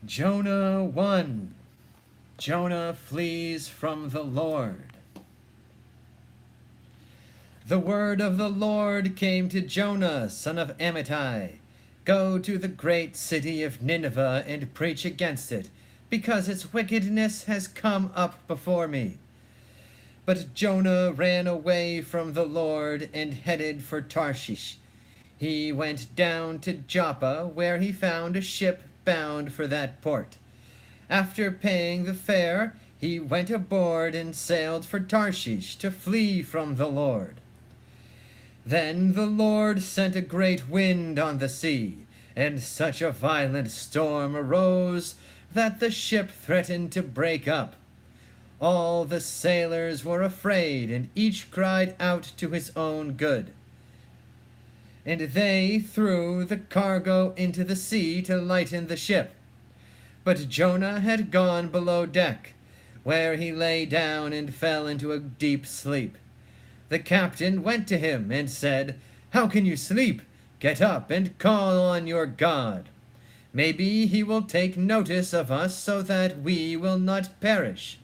Jonah 1. Jonah flees from the Lord. The word of the Lord came to Jonah, son of Amittai. Go to the great city of Nineveh and preach against it, because its wickedness has come up before me. But Jonah ran away from the Lord and headed for Tarshish. He went down to Joppa, where he found a ship bound for that port. After paying the fare, he went aboard and sailed for Tarshish to flee from the Lord. Then the Lord sent a great wind on the sea, and such a violent storm arose that the ship threatened to break up. All the sailors were afraid, and each cried out to his own good. And they threw the cargo into the sea to lighten the ship. But Jonah had gone below deck, where he lay down and fell into a deep sleep. The captain went to him and said, "How can you sleep? Get up and call on your God. Maybe he will take notice of us so that we will not perish."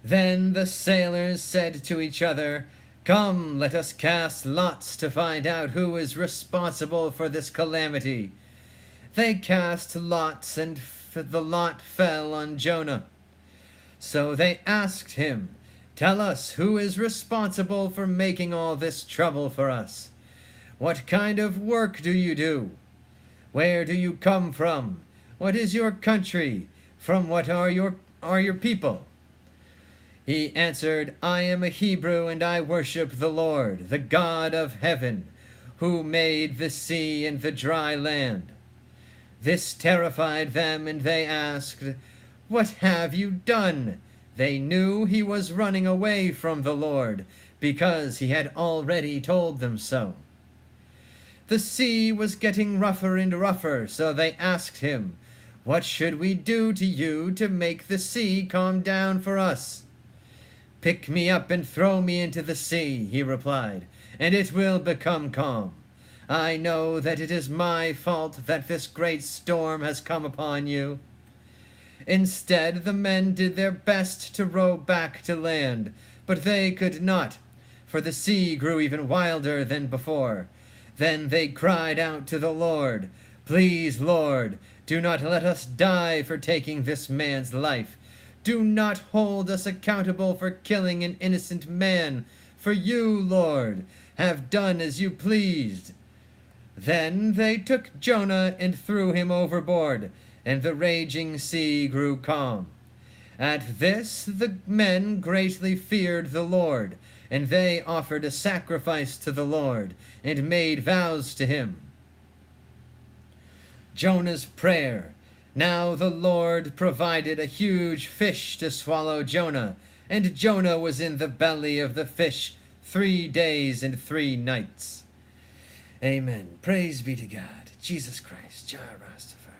Then the sailors said to each other, "Come, let us cast lots to find out who is responsible for this calamity." They cast lots, and the lot fell on Jonah. So they asked him, "Tell us who is responsible for making all this trouble for us. What kind of work do you do? Where do you come from? What is your country? From what are your people?" He answered, "I am a Hebrew, and I worship the Lord, the God of heaven, who made the sea and the dry land." This terrified them, and they asked, "What have you done?" They knew he was running away from the Lord, because he had already told them so. The sea was getting rougher and rougher, so they asked him, "What should we do to you to make the sea calm down for us?" "Pick me up and throw me into the sea," he replied, "and it will become calm. I know that it is my fault that this great storm has come upon you." Instead, the men did their best to row back to land, but they could not, for the sea grew even wilder than before. Then they cried out to the Lord, "Please, Lord, do not let us die for taking this man's life. Do not hold us accountable for killing an innocent man, for you, Lord, have done as you pleased." Then they took Jonah and threw him overboard, and the raging sea grew calm. At this the men greatly feared the Lord, and they offered a sacrifice to the Lord, and made vows to him. Jonah's prayer. Now the Lord provided a huge fish to swallow Jonah, and Jonah was in the belly of the fish 3 days and 3 nights. Amen. Praise be to God. Jesus Christ. Jah Rastafari.